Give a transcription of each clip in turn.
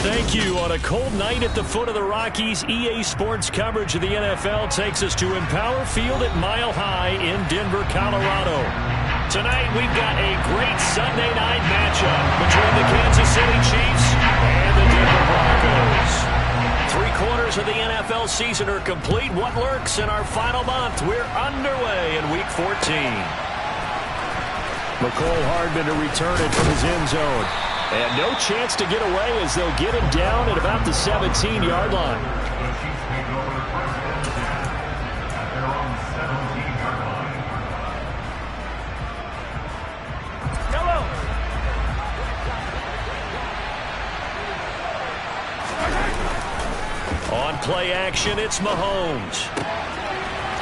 Thank you. On a cold night at the foot of the Rockies, EA Sports coverage of the NFL takes us to Empower Field at Mile High in Denver, Colorado. Tonight, we've got a great Sunday night matchup between the Kansas City Chiefs and the Denver Broncos. 3/4 of the NFL season are complete. What lurks in our final month? We're underway in Week 14. McCole Hardman to return it from his end zone. And no chance to get away as they'll get him down at about the 17-yard line. On play action, it's Mahomes.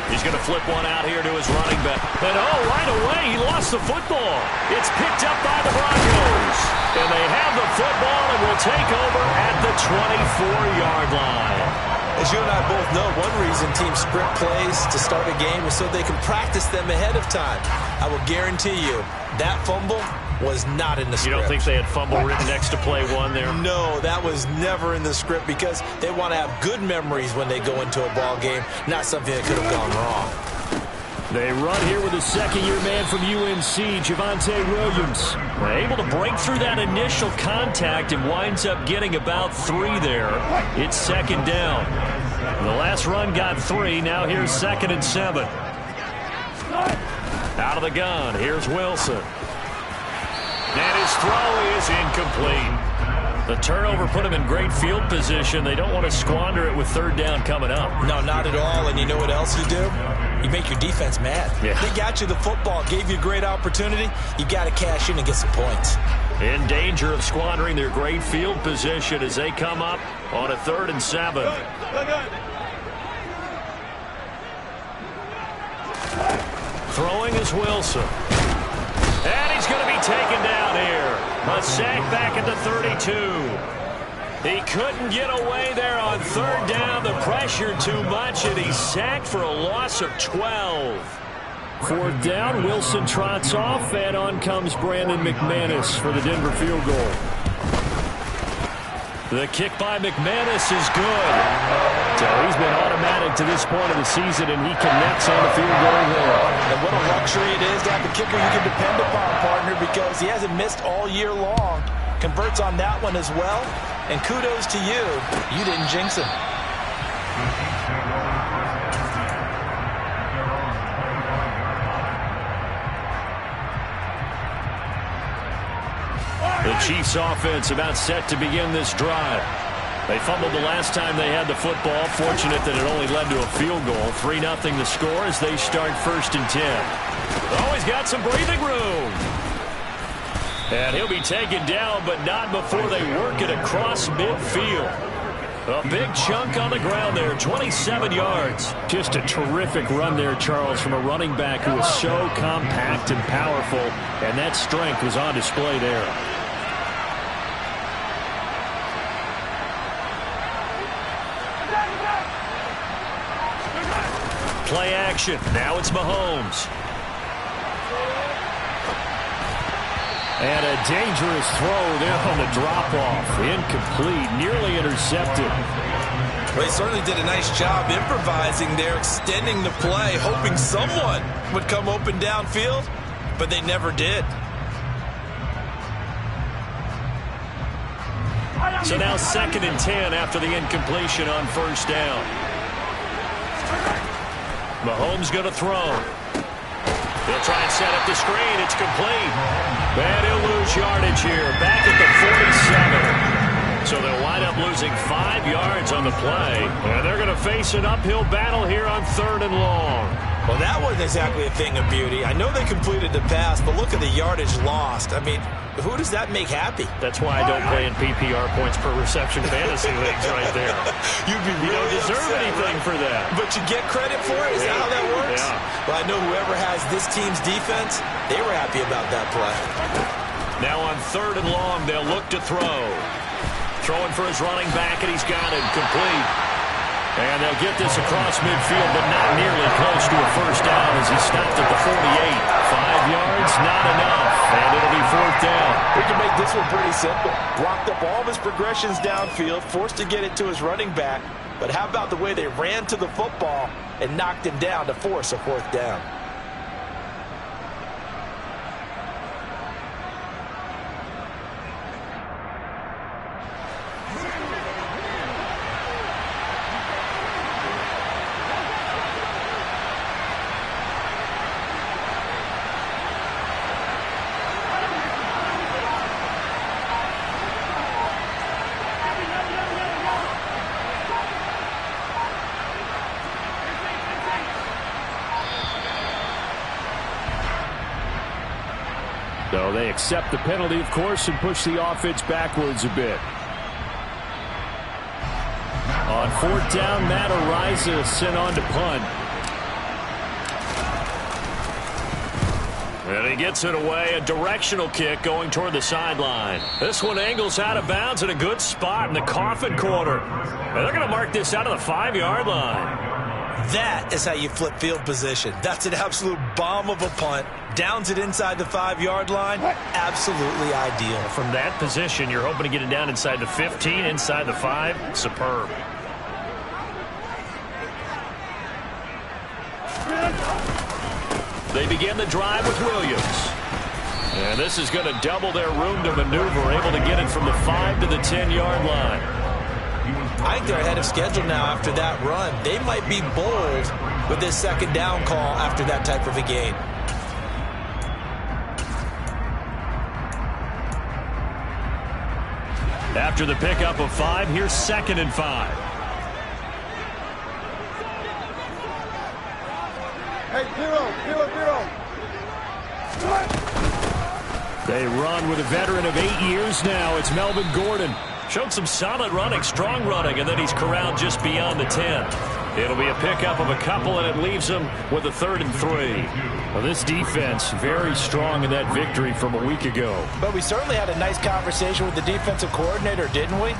He's going to flip one out here to his running back. And right away, he lost the football. It's picked up by the Broncos. And they have the football and will take over at the 24-yard line. As you and I both know, one reason teams script plays to start a game is so they can practice them ahead of time. I will guarantee you that fumble was not in the script. You don't think they had fumble written next to play one there? No, that was never in the script because they want to have good memories when they go into a ball game, not something that could have gone wrong. They run here with a second-year man from UNC, Javonte Williams. Able to break through that initial contact and winds up getting about 3 there. It's second down. The last run got 3. Now here's 2nd and 7. Out of the gun. Here's Wilson. And his throw is incomplete. The turnover put him in great field position. They don't want to squander it with 3rd down coming up. No, not at all. And you know what else you do? You make your defense mad. Yeah. They got you the football, gave you a great opportunity. You got to cash in and get some points. In danger of squandering their great field position as they come up on a 3rd and 7. Throwing is Wilson. And he's going to be taken down here. A sack back at the 32. He couldn't get away there on 3rd down. The pressure too much, and he's sacked for a loss of 12. 4th down, Wilson trots off, and on comes Brandon McManus for the Denver field goal. The kick by McManus is good. So he's been automatic to this point of the season, and he connects on the field goal there. And what a luxury it is to have a kicker you can depend upon, partner, because he hasn't missed all year long. Converts on that one as well. And kudos to you. You didn't jinx him. The Chiefs offense about set to begin this drive. They fumbled the last time they had the football. Fortunate that it only led to a field goal. 3-0 the score as they start 1st and 10. He's got some breathing room. And he'll be taken down, but not before they work it across midfield. A big chunk on the ground there, 27 yards. Just a terrific run there, Charles, from a running back who is so compact and powerful, and that strength was on display there. Play action. Now it's Mahomes. And a dangerous throw there on the drop-off. Incomplete, nearly intercepted. Well, he certainly did a nice job improvising there, extending the play, hoping someone would come open downfield, but they never did. So now 2nd and 10 after the incompletion on 1st down. Mahomes going to throw. He'll try and set up the screen. It's complete. And he'll lose yardage here. Back at the 47. So they'll wind up losing 5 yards on the play. And they're going to face an uphill battle here on 3rd and long. Well, that wasn't exactly a thing of beauty. I know they completed the pass, but look at the yardage lost. I mean, who does that make happy? That's why I don't play in PPR points per reception fantasy leagues right there. You don't deserve anything for that. But you get credit for it? Is that how that works? Yeah. Well, I know whoever has this team's defense, they were happy about that play. Now on 3rd and long, they'll look to throw. Throwing for his running back, and he's got it complete. And they'll get this across midfield, but not nearly close to a first down as he stopped at the 48. 5 yards, not enough, and it'll be 4th down. We can make this one pretty simple. Blocked up all of his progressions downfield, forced to get it to his running back. But how about the way they ran to the football and knocked him down to force a 4th down? So they accept the penalty, of course, and push the offense backwards a bit. On 4th down, Matt Ariza sent on to punt. And he gets it away, a directional kick going toward the sideline. This one angles out of bounds in a good spot in the coffin corner. And they're going to mark this out of the 5-yard line. That is how you flip field position. That's an absolute bomb of a punt. Downs it inside the 5-yard line. Absolutely ideal. From that position, you're hoping to get it down inside the 15, inside the 5. Superb. They begin the drive with Williams. And this is going to double their room to maneuver, able to get it from the 5 to the 10-yard line. I think they're ahead of schedule now after that run. They might be bold with this 2nd down call after that type of a game. After the pickup of 5, here's 2nd and 5. Hey, zero. They run with a veteran of 8 years now. It's Melvin Gordon. Showed some solid running, strong running, and then he's corralled just beyond the 10. It'll be a pickup of a couple, and it leaves them with a 3rd and 3. Well, this defense very strong in that victory from a week ago. But we certainly had a nice conversation with the defensive coordinator, didn't we?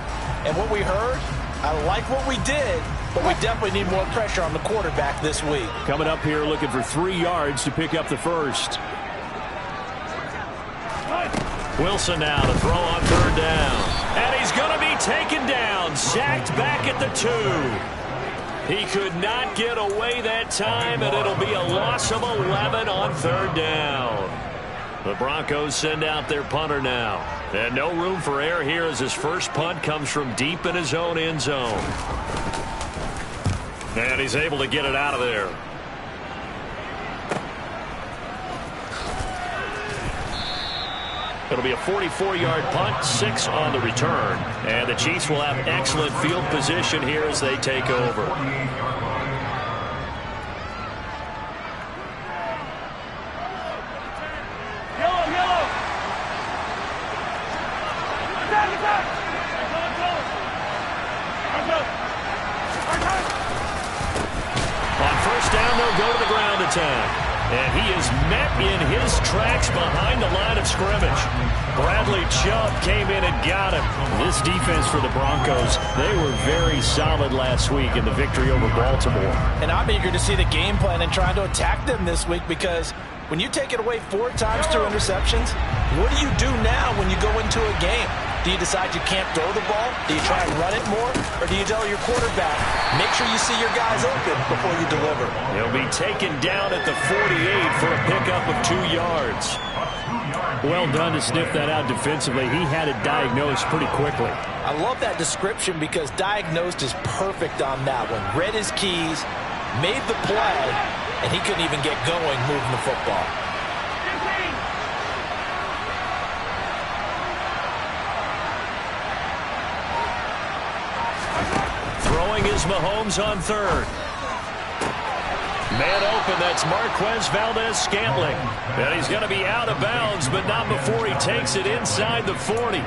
And what we heard, I like what we did, but we definitely need more pressure on the quarterback this week. Coming up here looking for 3 yards to pick up the 1st. Wilson now to throw on 3rd down. And he's going to be taken down, sacked back at the 2. He could not get away that time, and it'll be a loss of 11 on 3rd down. The Broncos send out their punter now. And no room for error here as his first punt comes from deep in his own end zone. And he's able to get it out of there. It'll be a 44-yard punt, 6 on the return. And the Chiefs will have excellent field position here as they take over. On 1st down, they'll go to the ground attack. And he is met in his tracks behind the line of scrimmage. Bradley Chubb came in and got him. This defense for the Broncos, they were very solid last week in the victory over Baltimore. And I'm eager to see the game plan and trying to attack them this week, because when you take it away 4 times through interceptions, what do you do now when you go into a game? Do you decide you can't throw the ball? Do you try and run it more? Or do you tell your quarterback, make sure you see your guys open before you deliver? He'll be taken down at the 48 for a pickup of 2 yards. Well done to sniff that out defensively. He had it diagnosed pretty quickly. I love that description because diagnosed is perfect on that one. Read his keys, made the play, and he couldn't even get going moving the football. Throwing is Mahomes on 3rd. Man open, that's Marquez Valdez-Scantling. And he's going to be out of bounds, but not before he takes it inside the 40.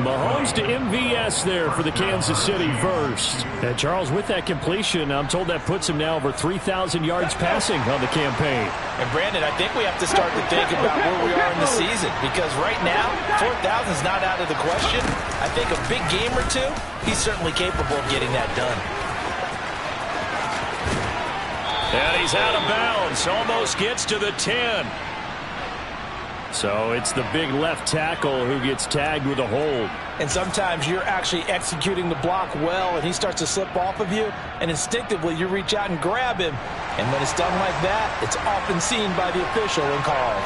Mahomes to MVS there for the Kansas City first. And Charles, with that completion, I'm told that puts him now over 3,000 yards passing on the campaign. And Brandon, I think we have to start to think about where we are in the season, because right now, 4,000 is not out of the question. I think a big game or two, he's certainly capable of getting that done. And he's out of bounds. Almost gets to the 10. So it's the big left tackle who gets tagged with a hold. And sometimes you're actually executing the block well, and he starts to slip off of you, and instinctively you reach out and grab him. And when it's done like that, it's often seen by the official and called.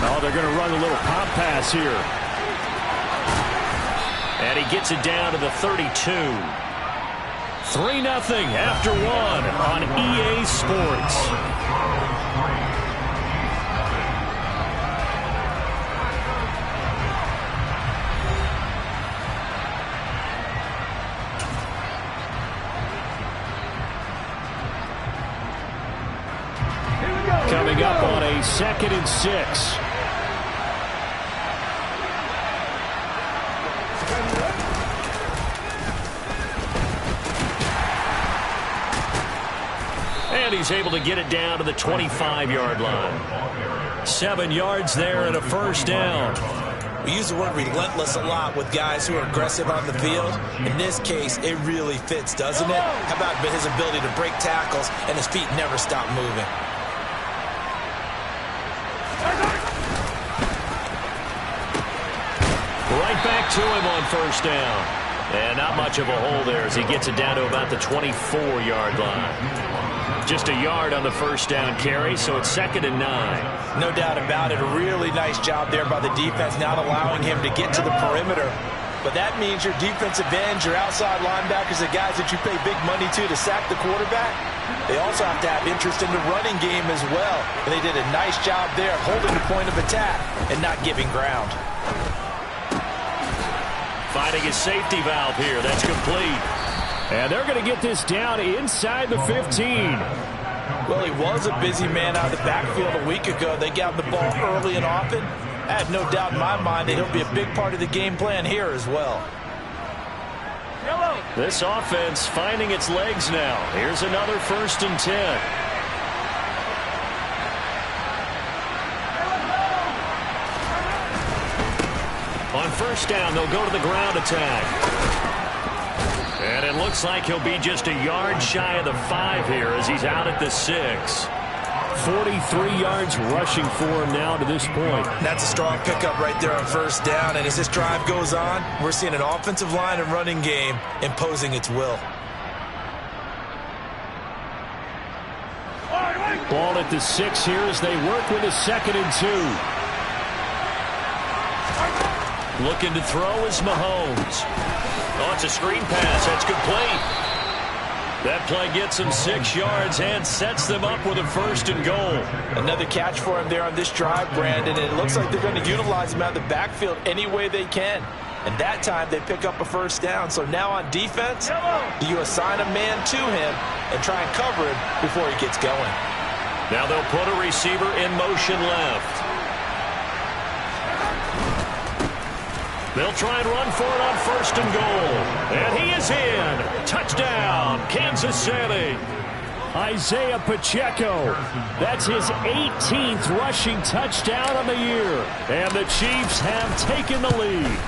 Oh, they're going to run a little pop pass here. And he gets it down to the 32. 3-0 after one on EA Sports. Coming up on a 2nd and 6. And he's able to get it down to the 25-yard line. 7 yards there and a first down. We use the word relentless a lot with guys who are aggressive on the field. In this case, it really fits, doesn't it? How about his ability to break tackles and his feet never stop moving? Right back to him on first down. And not much of a hole there as he gets it down to about the 24-yard line. Just a yard on the first down carry, so it's 2nd and 9. No doubt about it. A really nice job there by the defense, not allowing him to get to the perimeter. But that means your defensive ends, your outside linebackers, the guys that you pay big money to sack the quarterback, they also have to have interest in the running game as well. And they did a nice job there holding the point of attack and not giving ground. Finding his safety valve here. That's complete. And they're going to get this down inside the 15. Well, he was a busy man out of the backfield a week ago. They got the ball early and often. I have no doubt in my mind that he'll be a big part of the game plan here as well. This offense finding its legs now. Here's another 1st and 10. On first down, they'll go to the ground attack. And it looks like he'll be just a yard shy of the 5 here as he's out at the 6. 43 yards rushing for him now to this point. That's a strong pickup right there on first down. And as this drive goes on, we're seeing an offensive line and running game imposing its will. Ball at the 6 here as they work with a 2nd and 2. Looking to throw is Mahomes. Oh, it's a screen pass. That's complete. That play gets them 6 yards and sets them up with a 1st and goal. Another catch for him there on this drive, Brandon. And it looks like they're going to utilize him out of the backfield any way they can. And that time they pick up a first down. So now on defense, you assign a man to him and try and cover him before he gets going. Now they'll put a receiver in motion left. They'll try and run for it on 1st and goal. And he is in. Touchdown, Kansas City. Isaiah Pacheco. That's his 18th rushing touchdown on the year. And the Chiefs have taken the lead.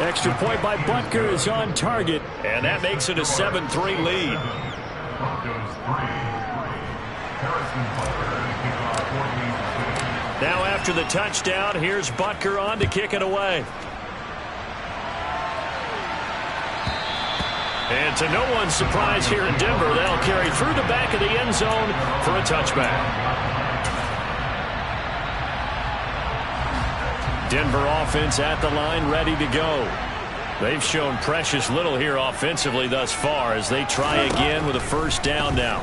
Extra point by Butker is on target. And that makes it a 7-3 lead. Now after the touchdown, here's Butker on to kick it away. And to no one's surprise here in Denver, they'll carry through the back of the end zone for a touchback. Denver offense at the line, ready to go. They've shown precious little here offensively thus far as they try again with a first down now.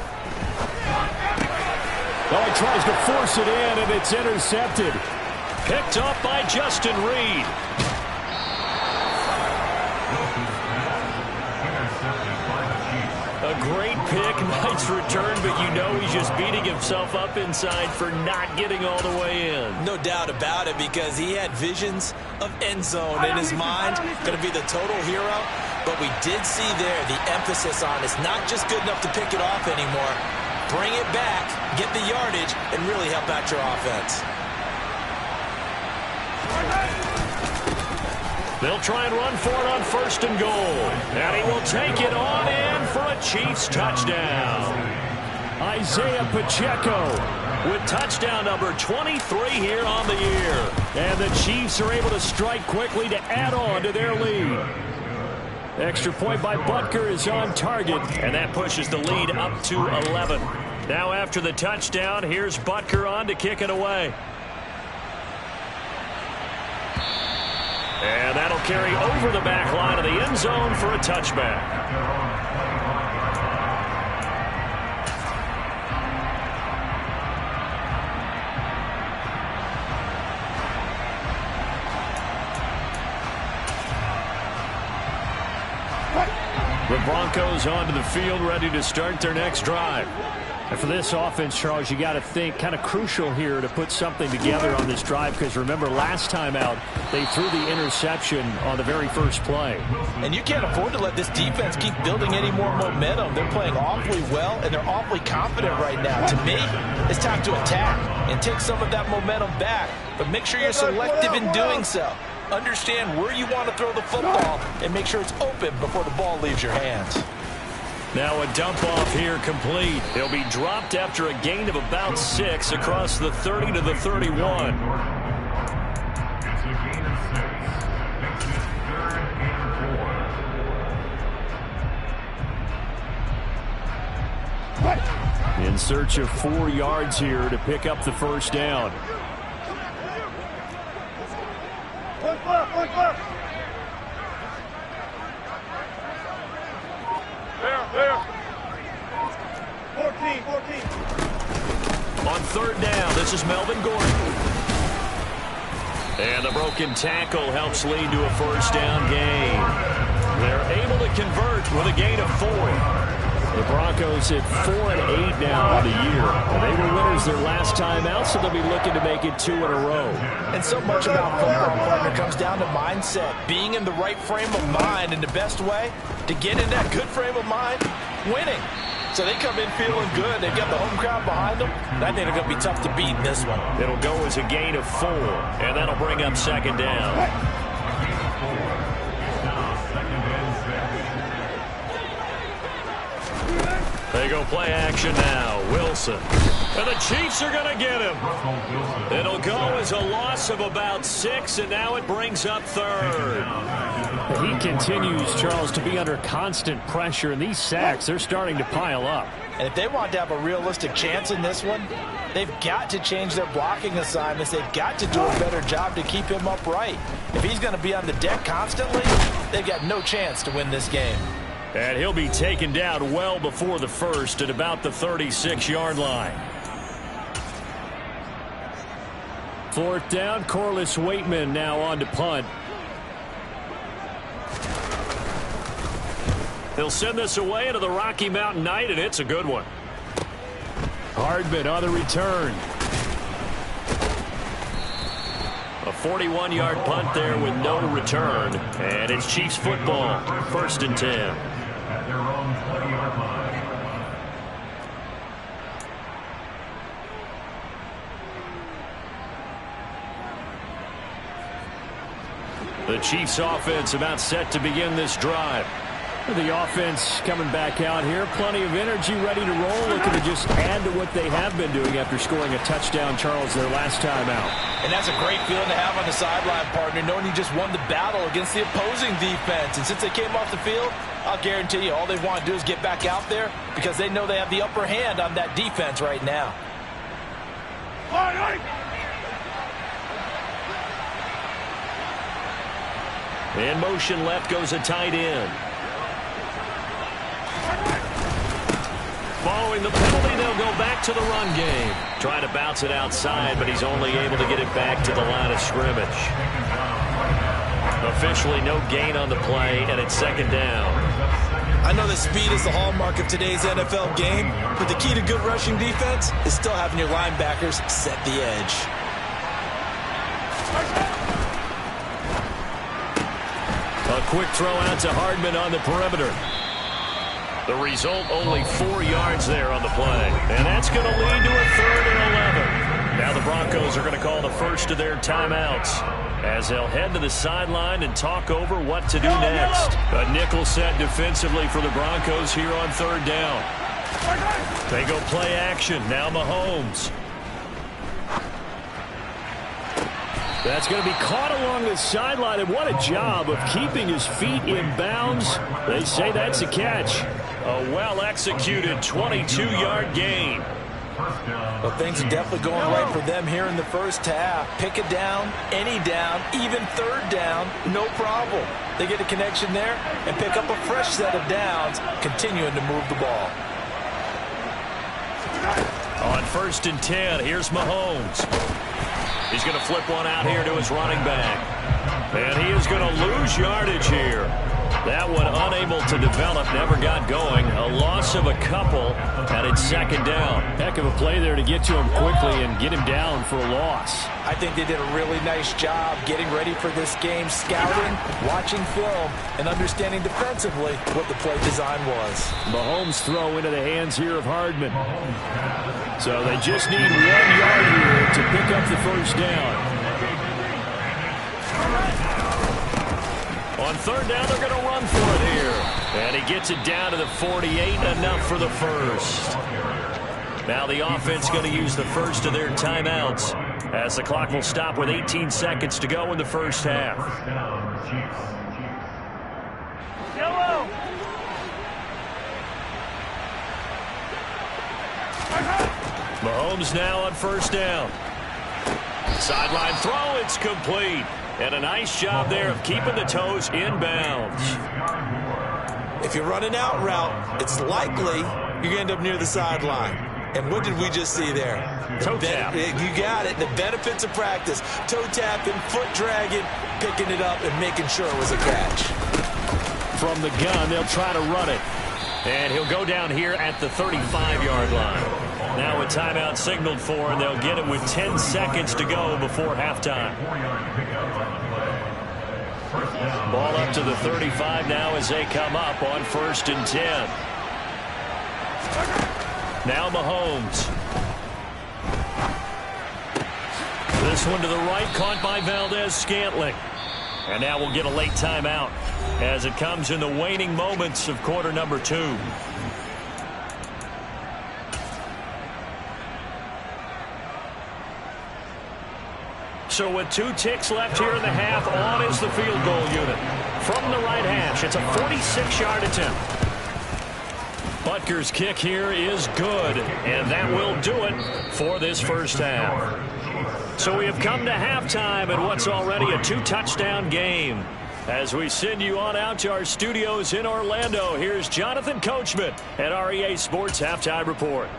Oh, he tries to force it in, and it's intercepted. Picked up by Justin Reed. A great pick, nice return, but you know he's just beating himself up inside for not getting all the way in. No doubt about it, because he had visions of end zone in his mind. Going to be the total hero. But we did see there the emphasis on it's not just good enough to pick it off anymore. Bring it back, get the yardage, and really help out your offense. They'll try and run for it on 1st and goal. And he will take it on in for a Chiefs touchdown. Isaiah Pacheco with touchdown number 23 here on the year. And the Chiefs are able to strike quickly to add on to their lead. Extra point by Butker is on target, and that pushes the lead up to 11. Now after the touchdown, here's Butker on to kick it away. And that'll carry over the back line of the end zone for a touchback. The Broncos onto the field, ready to start their next drive. And for this offense, Charles, you got to think kind of crucial here to put something together on this drive, because remember last time out they threw the interception on the very first play. And you can't afford to let this defense keep building any more momentum. They're playing awfully well, and they're awfully confident right now. To me, it's time to attack and take some of that momentum back, but make sure you're selective in doing so. Understand where you want to throw the football and make sure it's open before the ball leaves your hands. Now a dump off here complete. He'll be dropped after a gain of about 6 across the 30 to the 31. In search of 4 yards here to pick up the first down. There. 14. On 3rd down, this is Melvin Gordon. And the broken tackle helps lead to a first down gain. They're able to convert with a gain of 4. The Broncos at 4-8 now on the year. They were winners their last time out, so they'll be looking to make it 2 in a row. And so much about football, partner, comes down to mindset. Being in the right frame of mind, and the best way to get in that good frame of mind, winning. So they come in feeling good. They've got the home crowd behind them. And I think they're going to be tough to beat in this one. It'll go as a gain of 4, and that'll bring up 2nd down. They go play action now. Wilson. And the Chiefs are going to get him. It'll go as a loss of about 6, and now it brings up 3rd. He continues, Charles, to be under constant pressure, and these sacks, they're starting to pile up. And if they want to have a realistic chance in this one, they've got to change their blocking assignments. They've got to do a better job to keep him upright. If he's going to be on the deck constantly, they've got no chance to win this game. And he'll be taken down well before the first at about the 36-yard line. 4th down, Corliss Waitman now on to punt. He'll send this away into the Rocky Mountain Night, and it's a good one. Hardman on the return. A 41-yard punt there with no return. And it's Chiefs football, 1st and 10. At their own 20-yard line. The Chiefs offense about set to begin this drive. The offense coming back out here. Plenty of energy, ready to roll. Looking to just add to what they have been doing after scoring a touchdown, Charles, their last time out. And that's a great feeling to have on the sideline, partner, knowing you just won the battle against the opposing defense. And since they came off the field, I'll guarantee you all they want to do is get back out there because they know they have the upper hand on that defense right now. In motion left goes a tight end. Following the penalty, they'll go back to the run game. Trying to bounce it outside, but he's only able to get it back to the line of scrimmage. Officially no gain on the play, and it's 2nd down. I know that speed is the hallmark of today's NFL game, but the key to good rushing defense is still having your linebackers set the edge. A quick throw out to Hardman on the perimeter. The result, only 4 yards there on the play. And that's going to lead to a 3rd and 11. Now the Broncos are going to call the first of their timeouts. as they'll head to the sideline and talk over what to do next. A nickel set defensively for the Broncos here on third down. They go play action. Now Mahomes. That's going to be caught along the sideline, and what a job of keeping his feet in bounds. They say that's a catch. A well-executed 22-yard gain. Well, things are definitely going right for them here in the first half. Pick a down, any down, even third down, no problem. They get a connection there and pick up a fresh set of downs, continuing to move the ball. On 1st and 10, here's Mahomes. He's going to flip one out here to his running back. And he is going to lose yardage here. That one unable to develop, never got going. A loss of a couple, and it's 2nd down. Heck of a play there to get to him quickly and get him down for a loss. I think they did a really nice job getting ready for this game, scouting, watching film, and understanding defensively what the play design was. Mahomes' throw into the hands here of Hardman. So they just need 1 yard here to pick up the first down. On 3rd down, they're going to run for it here. And he gets it down to the 48, enough for the first. Now the offense going to use the first of their timeouts as the clock will stop with 18 seconds to go in the first half. Yellow. Mahomes now on 1st down. Sideline throw, it's complete. And a nice job there of keeping the toes in bounds. If you're running out route, it's likely you're going to end up near the sideline. And what did we just see there? Toe tap. You got it. The benefits of practice. Toe tapping, foot dragging, picking it up, and making sure it was a catch. From the gun, they'll try to run it. And he'll go down here at the 35-yard line. Now a timeout signaled for, and they'll get it with 10 seconds to go before halftime. Ball up to the 35 now as they come up on 1st and 10. Now Mahomes. This one to the right, caught by Valdez-Scantling. And now we'll get a late timeout as it comes in the waning moments of quarter number 2. So with 2 ticks left here in the half, on is the field goal unit. From the right hash, it's a 46-yard attempt. Butker's kick here is good, and that will do it for this first half. So we have come to halftime at what's already a 2-touchdown game. As we send you on out to our studios in Orlando, here's Jonathan Coachman at our EA Sports Halftime Report.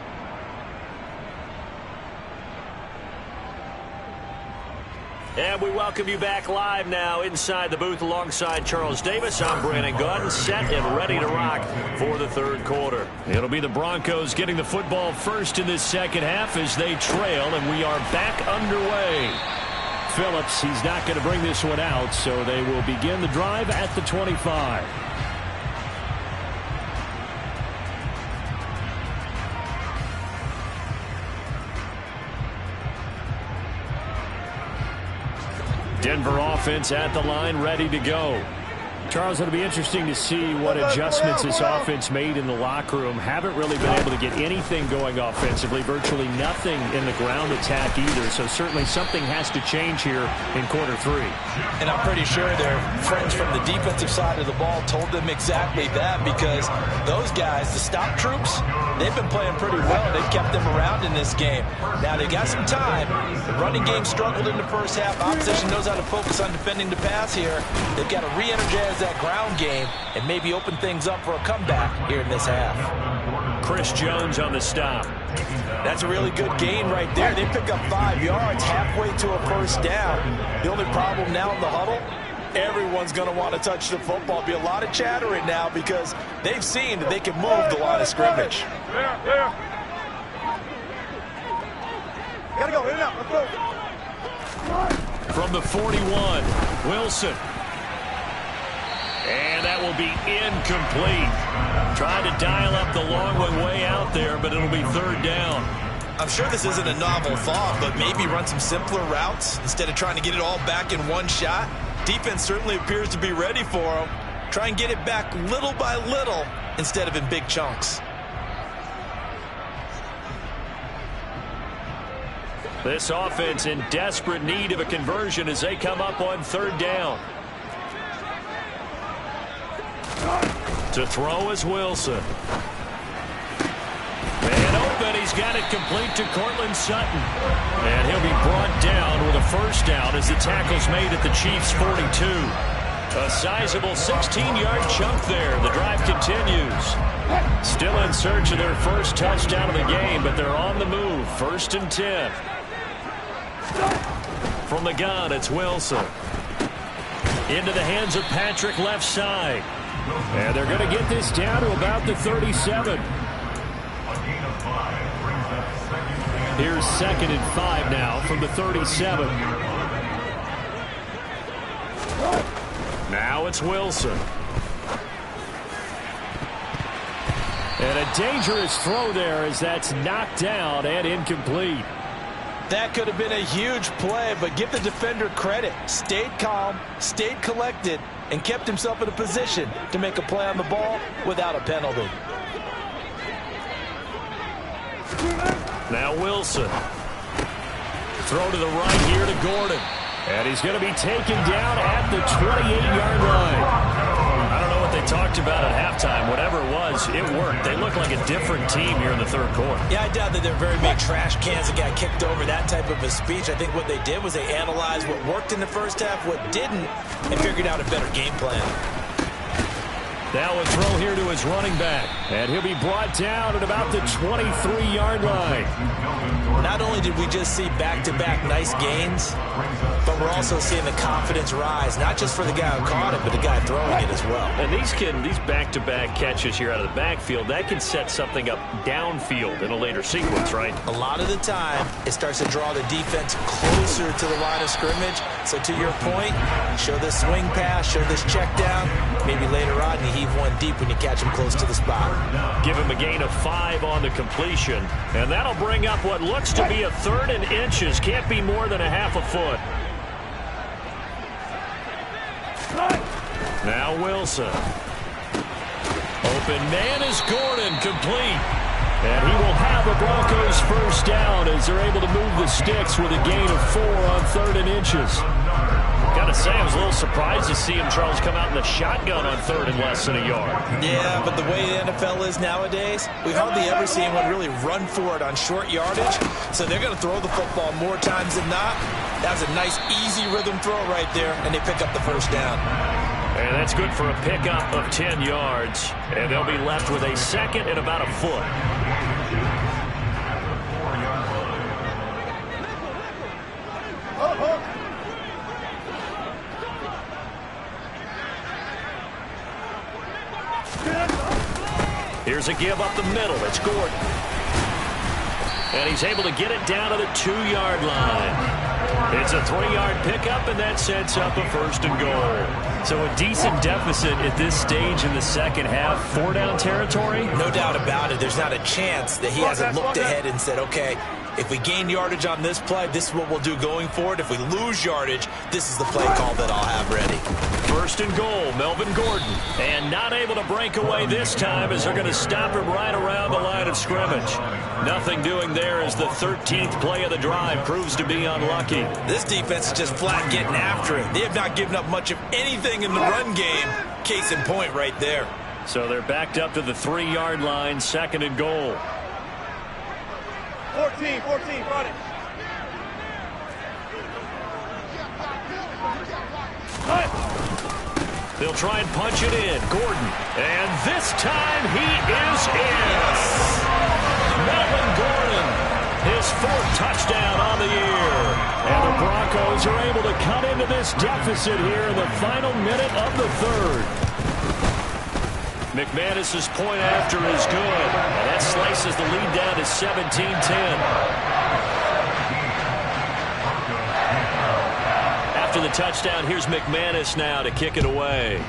And we welcome you back live now inside the booth alongside Charles Davis. I'm Brandon Gunn, set and ready to rock for the 3rd quarter. It'll be the Broncos getting the football first in this second half as they trail, and we are back underway. Phillips, he's not going to bring this one out, so they will begin the drive at the 25. Denver offense at the line, ready to go. Charles, it'll be interesting to see what adjustments this offense made in the locker room. Haven't really been able to get anything going offensively, virtually nothing in the ground attack either. So certainly something has to change here in quarter 3. And I'm pretty sure their friends from the defensive side of the ball told them exactly that, because those guys, the stop troops, they've been playing pretty well. They've kept them around in this game. Now they got some time. The running game struggled in the first half. Opposition knows how to focus on defending the pass here. They've got to re-energize that ground game and maybe open things up for a comeback here in this half. Chris Jones on the stop. That's a really good gain right there. They pick up 5 yards halfway to a first down. The only problem now in the huddle, everyone's going to want to touch the football. Be a lot of chattering now because they've seen that they can move the line of scrimmage. Gotta go, in and out, let's go. From the 41, Wilson. And that will be incomplete. Trying to dial up the long one way out there, but it'll be 3rd down. I'm sure this isn't a novel thought, but maybe run some simpler routes instead of trying to get it all back in one shot. Defense certainly appears to be ready for him. Try and get it back little by little instead of in big chunks. This offense in desperate need of a conversion as they come up on third down. To throw is Wilson. And open, he's got it complete to Cortland Sutton. And he'll be brought down with a first down as the tackle's made at the Chiefs' 42. A sizable 16-yard chunk there. The drive continues. Still in search of their first touchdown of the game, but they're on the move. 1st and 10. From the gun, it's Wilson. Into the hands of Patrick left side. And they're going to get this down to about the 37. Here's 2nd and 5 now from the 37. Now it's Wilson. And a dangerous throw there as that's knocked down and incomplete. That could have been a huge play, but give the defender credit. Stayed calm, stayed collected, and kept himself in a position to make a play on the ball without a penalty. Now Wilson. Throw to the right here to Gordon. And he's going to be taken down at the 28-yard line. I don't know what they talked about at halftime. Whatever it was, it worked. They look like a different team here in the third quarter. Yeah, I doubt that they're very big trash cans that got kicked over, that type of a speech. I think what they did was they analyzed what worked in the first half, what didn't, and figured out a better game plan. Now a throw here to his running back. And he'll be brought down at about the 23-yard line. Not only did we just see back-to-back nice gains, but we're also seeing the confidence rise, not just for the guy who caught it, but the guy throwing it as well. And these back-to-back catches here out of the backfield, that can set something up downfield in a later sequence, right? A lot of the time, it starts to draw the defense closer to the line of scrimmage. So to your point, show this swing pass, show this check down. Maybe later on you heave one deep when you catch him close to the spot. Give him a gain of 5 on the completion. And that'll bring up what looks to be a 3rd and inches. Can't be more than a half a foot. Now Wilson. Open man is Gordon, complete. And he will have the Broncos first down as they're able to move the sticks with a gain of 4 on 3rd and inches. Got to say, I was a little surprised to see him, Charles, come out in the shotgun on 3rd and less than a yard. Yeah, but the way the NFL is nowadays, we hardly ever see anyone really run for it on short yardage. So they're going to throw the football more times than not. That was a nice, easy rhythm throw right there, and they pick up the first down. And that's good for a pickup of 10 yards. And they'll be left with a 2nd and about a foot. Here's a give up the middle. It's Gordon. And he's able to get it down to the 2-yard line. It's a 3-yard pickup, and that sets up a 1st and goal. So a decent deficit at this stage in the second half. 4-down territory? No doubt about it. There's not a chance that he hasn't looked ahead and said, okay, if we gain yardage on this play, this is what we'll do going forward. If we lose yardage, this is the play call that I'll have ready. 1st and goal, Melvin Gordon. And not able to break away this time as they're going to stop him right around the line of scrimmage. Nothing doing there as the 13th play of the drive proves to be unlucky. This defense is just flat getting after it. They have not given up much of anything in the run game. Case in point right there. So they're backed up to the 3-yard line, 2nd and goal. 14, run it. They'll try and punch it in. Gordon. And this time he is in. Melvin Gordon. His 4th touchdown on the year. And the Broncos are able to cut into this deficit here in the final minute of the 3rd. McManus's point after is good. And that slices the lead down to 17-10. After the touchdown, here's McManus now to kick it away.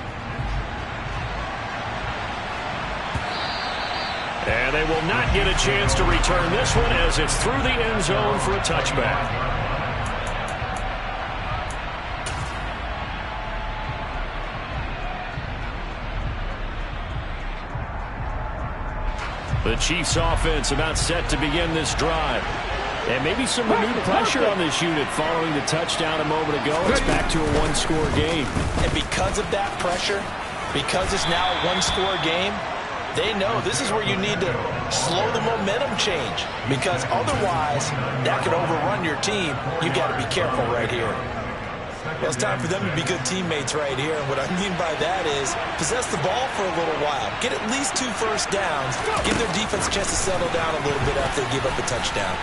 And they will not get a chance to return this one as it's through the end zone for a touchback. The Chiefs offense about set to begin this drive. And maybe some renewed pressure on this unit following the touchdown a moment ago. It's back to a one-score game. And because of that pressure, because it's now a one-score game, they know this is where you need to slow the momentum change. Because otherwise, that could overrun your team. You've got to be careful right here. Well, it's time for them to be good teammates right here. And what I mean by that is possess the ball for a little while. Get at least 2 first downs. Give their defense a chance to settle down a little bit after they give up a touchdown.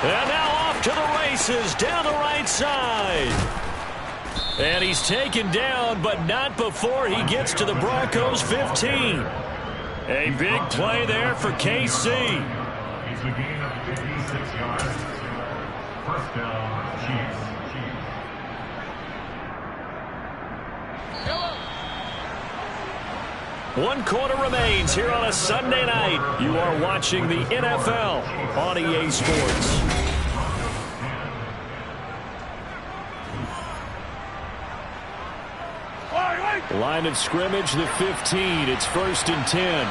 And now off to the races down the right side. And he's taken down, but not before he gets to the Broncos' 15. A big play there for KC. It's a gain of 56 yards. First down, Chiefs. One quarter remains here on a Sunday night. You are watching the NFL on EA Sports. Line of scrimmage, the 15. It's 1st and 10.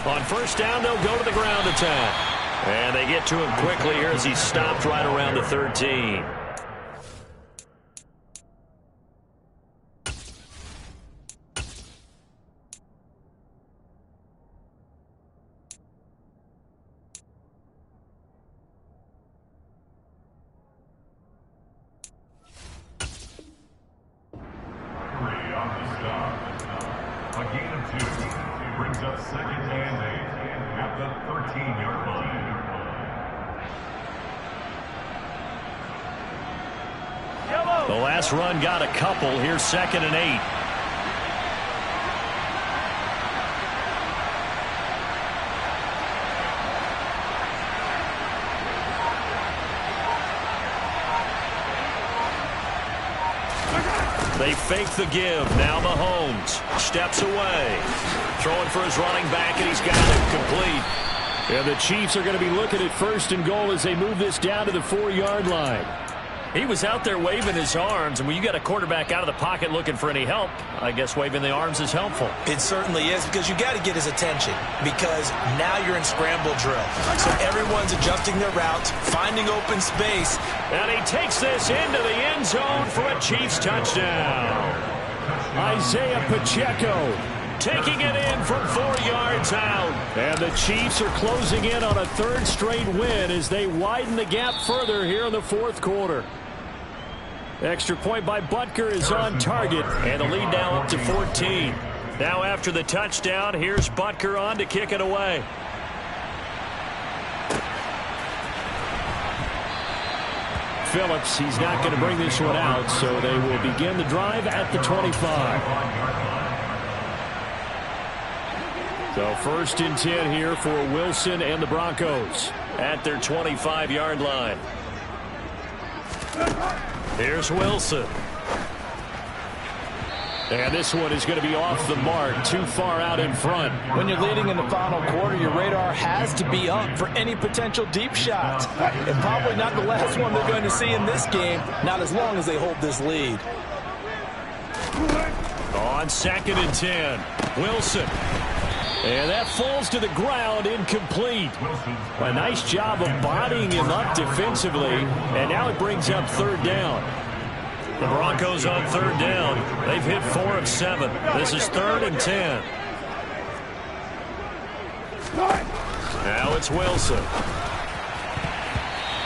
On first down, they'll go to the ground attack. And they get to him quickly here as he's stopped right around the 13. A gain of 2 brings up 2nd and 8 at the 13-yard line. The last run got a couple. Here's 2nd and 8. They fake the give. Now Mahomes steps away. Throwing for his running back, and he's got it complete. And the Chiefs are going to be looking at 1st and goal as they move this down to the 4-yard line. He was out there waving his arms, and when you got a quarterback out of the pocket looking for any help, I guess waving the arms is helpful. It certainly is, because you got to get his attention, because now you're in scramble drill. So everyone's adjusting their routes, finding open space. And he takes this into the end zone for a Chiefs touchdown. Isaiah Pacheco taking it in from 4 yards out. And the Chiefs are closing in on a 3rd straight win as they widen the gap further here in the 4th quarter. Extra point by Butker is on target, and the lead now up to 14. Now after the touchdown, here's Butker on to kick it away. Phillips, he's not going to bring this one out, so they will begin the drive at the 25. So 1st and 10 here for Wilson and the Broncos at their 25-yard line. Here's Wilson. And this one is going to be off the mark, too far out in front. When you're leading in the final quarter, your radar has to be up for any potential deep shots. And probably not the last one they're going to see in this game, not as long as they hold this lead. On 2nd and 10, Wilson. And that falls to the ground, incomplete. A nice job of bodying him up defensively, and now it brings up 3rd down. The Broncos on 3rd down. They've hit 4 of 7. This is 3rd and 10. Now it's Wilson.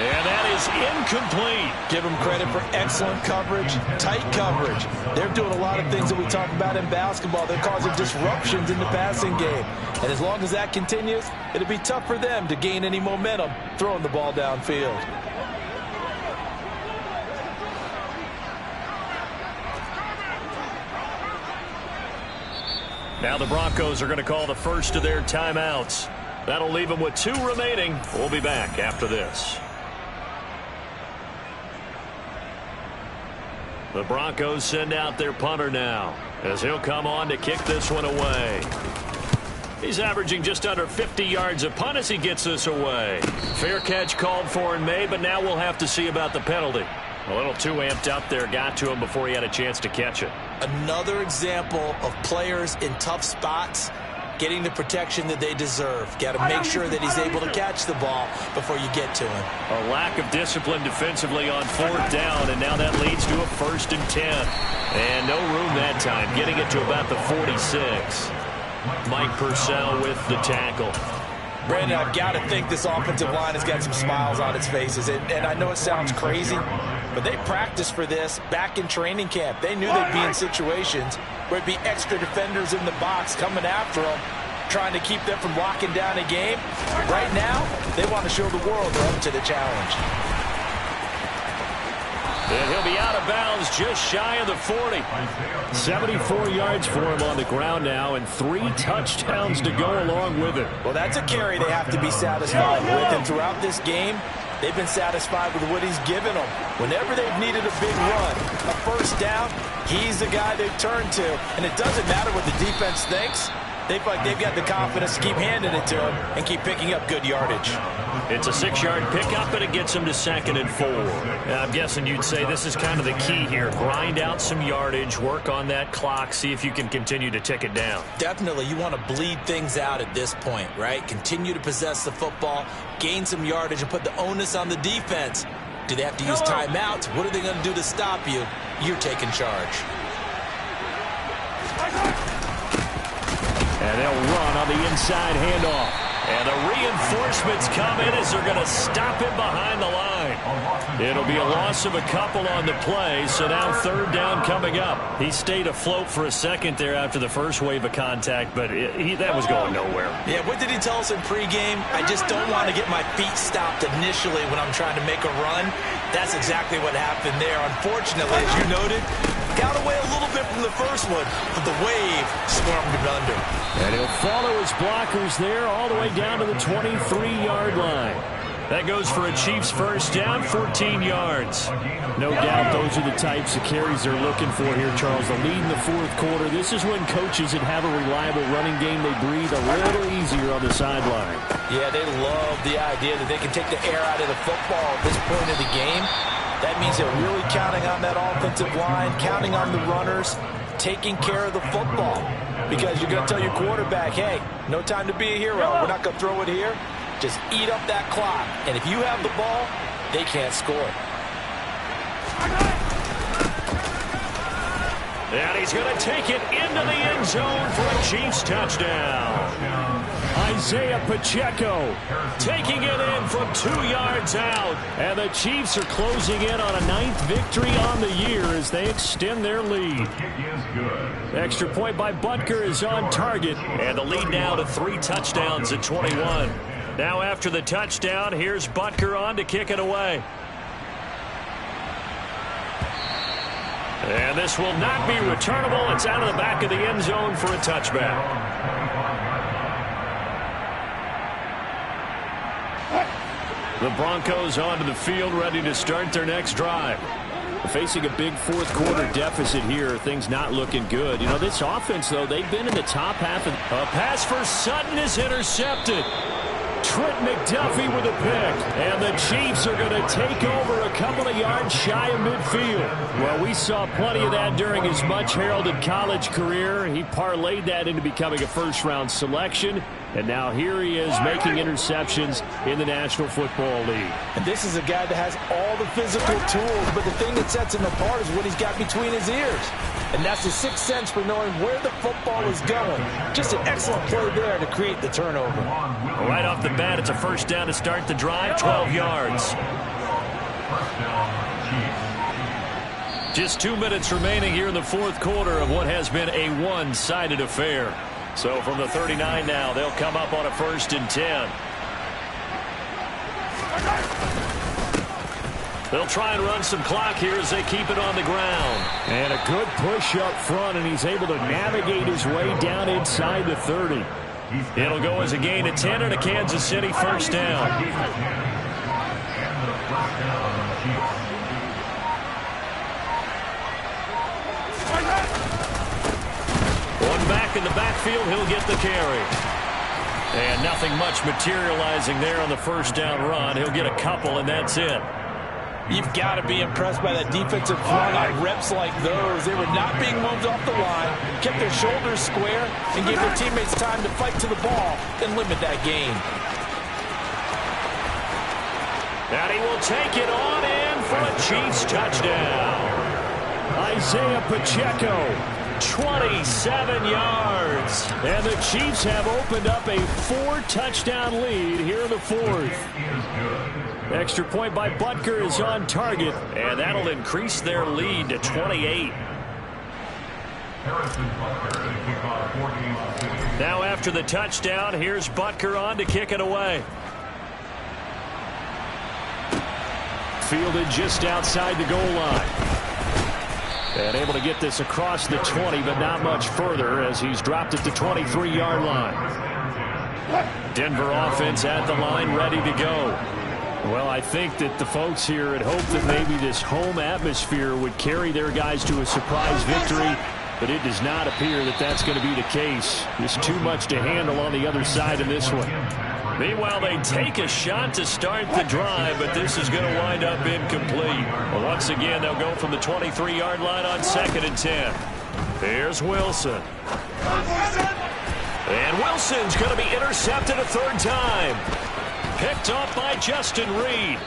And that is incomplete. Give them credit for excellent coverage, tight coverage. They're doing a lot of things that we talk about in basketball. They're causing disruptions in the passing game. And as long as that continues, it'll be tough for them to gain any momentum throwing the ball downfield. Now the Broncos are going to call the first of their timeouts. That'll leave them with 2 remaining. We'll be back after this. The Broncos send out their punter now, as he'll come on to kick this one away. He's averaging just under 50 yards a punt as he gets this away. Fair catch called for and made, but now we'll have to see about the penalty. A little too amped up there, got to him before he had a chance to catch it. Another example of players in tough spots getting the protection that they deserve. Got to make sure that he's able to catch the ball before you get to him. A lack of discipline defensively on 4th down, and now that leads to a 1st and 10. And no room that time, getting it to about the 46. Mike Purcell with the tackle. Brandon, I've got to think this offensive line has got some smiles on its faces. And I know it sounds crazy, but they practiced for this back in training camp. They knew they'd be in situations where it'd be extra defenders in the box coming after them, trying to keep them from locking down a game. Right now, they want to show the world they're up to the challenge. And he'll be out of bounds just shy of the 40. 74 yards for him on the ground now, and 3 touchdowns to go along with it. Well, that's a carry they have to be satisfied with, and throughout this game, they've been satisfied with what he's given them. Whenever they've needed a big run, a 1st down, he's the guy they've turned to. And it doesn't matter what the defense thinks. They feel like they've got the confidence to keep handing it to him and keep picking up good yardage. It's a 6-yard pickup, and it gets him to 2nd and 4. I'm guessing you'd say this is kind of the key here. Grind out some yardage, work on that clock, see if you can continue to tick it down. Definitely, you want to bleed things out at this point, right? Continue to possess the football, gain some yardage, and put the onus on the defense. Do they have to use timeouts? What are they going to do to stop you? You're taking charge. And they'll run on the inside handoff. And the reinforcements come in as they're going to stop him behind the line. It'll be a loss of a couple on the play, so now 3rd down coming up. He stayed afloat for a second there after the first wave of contact, but that was going nowhere. Yeah, what did he tell us in pregame? I just don't want to get my feet stopped initially when I'm trying to make a run. That's exactly what happened there. Unfortunately, as you noted, got away a little bit from the first one, but the wave swarmed him under. And he'll follow his blockers there all the way down to the 23-yard line. That goes for a Chiefs 1st down, 14 yards. No doubt those are the types of carries they're looking for here, Charles. The lead in the 4th quarter. This is when coaches that have a reliable running game, they breathe a little easier on the sideline. Yeah, they love the idea that they can take the air out of the football at this point of the game. That means they're really counting on that offensive line, counting on the runners, taking care of the football. Because you're going to tell your quarterback, hey, no time to be a hero. We're not going to throw it here. Just eat up that clock. And if you have the ball, they can't score. And he's going to take it into the end zone for a Chiefs touchdown. Isaiah Pacheco taking it in from 2 yards out. And the Chiefs are closing in on a 9th victory on the year as they extend their lead. Extra point by Butker is on target. And the lead now to 3 touchdowns at 21. Now after the touchdown, here's Butker on to kick it away. And this will not be returnable. It's out of the back of the end zone for a touchback. The Broncos onto the field, ready to start their next drive. Facing a big 4th quarter deficit here, things not looking good. You know, this offense, though, they've been in the top half of... A pass for Sutton is intercepted. Trent McDuffie with a pick. And the Chiefs are going to take over a couple of yards shy of midfield. Well, we saw plenty of that during his much-heralded college career. He parlayed that into becoming a first-round selection. And now here he is making interceptions in the National Football League. And this is a guy that has all the physical tools, but the thing that sets him apart is what he's got between his ears. And that's the sixth sense for knowing where the football is going. Just an excellent play there to create the turnover. Right off the bat, it's a 1st down to start the drive, 12 yards. Just 2 minutes remaining here in the 4th quarter of what has been a one-sided affair. So from the 39 now, they'll come up on a 1st and 10. They'll try and run some clock here as they keep it on the ground. And a good push up front, and he's able to navigate his way down inside the 30. It'll go as a gain of 10 and a Kansas City 1st down. back in the backfield. He'll get the carry. And nothing much materializing there on the first down run. He'll get a couple, and that's it. You've got to be impressed by that defensive front on reps like those. They were not being moved off the line, kept their shoulders square, and gave their teammates time to fight to the ball and limit that gain. And he will take it on in for a Chiefs touchdown. Isaiah Pacheco, 27 yards. And the Chiefs have opened up a 4-touchdown lead here in the fourth. Extra point by Butker is on target, and that'll increase their lead to 28. Now after the touchdown, here's Butker on to kick it away. Fielded just outside the goal line. And able to get this across the 20, but not much further as he's dropped at the 23-yard line. Denver offense at the line, ready to go. Well, I think that the folks here had hoped that maybe this home atmosphere would carry their guys to a surprise victory, but it does not appear that that's going to be the case. There's too much to handle on the other side in this one. Meanwhile, they take a shot to start the drive, but this is going to wind up incomplete. Well, once again, they'll go from the 23-yard line on 2nd and 10. Here's Wilson. And Wilson's going to be intercepted a third time. Picked off by Justin Reed.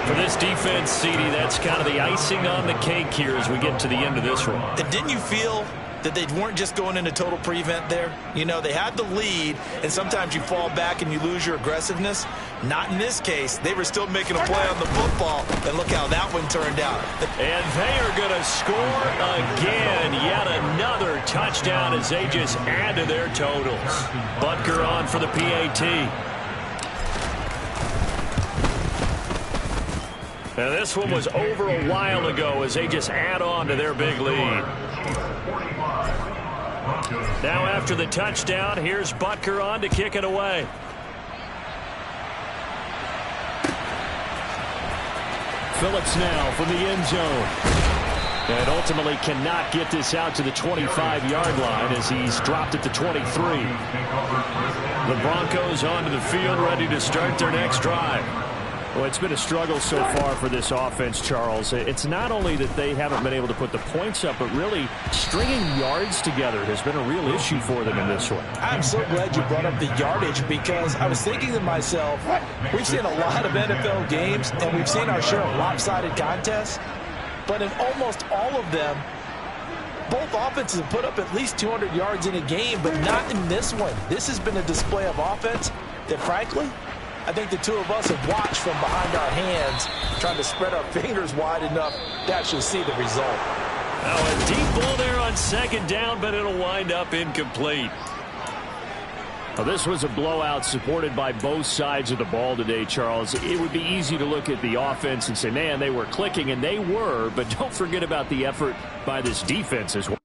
For this defense, CD, that's kind of the icing on the cake here as we get to the end of this one. And didn't you feel that they weren't just going into total prevent there? You know, they had the lead, and sometimes you fall back and you lose your aggressiveness. Not in this case. They were still making a play on the football, and look how that one turned out. And they are going to score again. Yet another touchdown as they just add to their totals. Butker on for the PAT. Now this one was over a while ago as they just add on to their big lead. Now after the touchdown, here's Butker on to kick it away. Phillips now from the end zone. And ultimately cannot get this out to the 25-yard line as he's dropped at the 23. The Broncos onto the field ready to start their next drive. Well, it's been a struggle so far for this offense, Charles. It's not only that they haven't been able to put the points up, but really stringing yards together has been a real issue for them in this one. I'm so glad you brought up the yardage because I was thinking to myself, we've seen a lot of NFL games and we've seen our share of lopsided contests, but in almost all of them, both offenses have put up at least 200 yards in a game, but not in this one. This has been a display of offense that, frankly, I think the two of us have watched from behind our hands, trying to spread our fingers wide enough to actually see the result. Now a deep ball there on 2nd down, but it'll wind up incomplete. Well, this was a blowout supported by both sides of the ball today, Charles. It would be easy to look at the offense and say, man, they were clicking, and they were, but don't forget about the effort by this defense as well.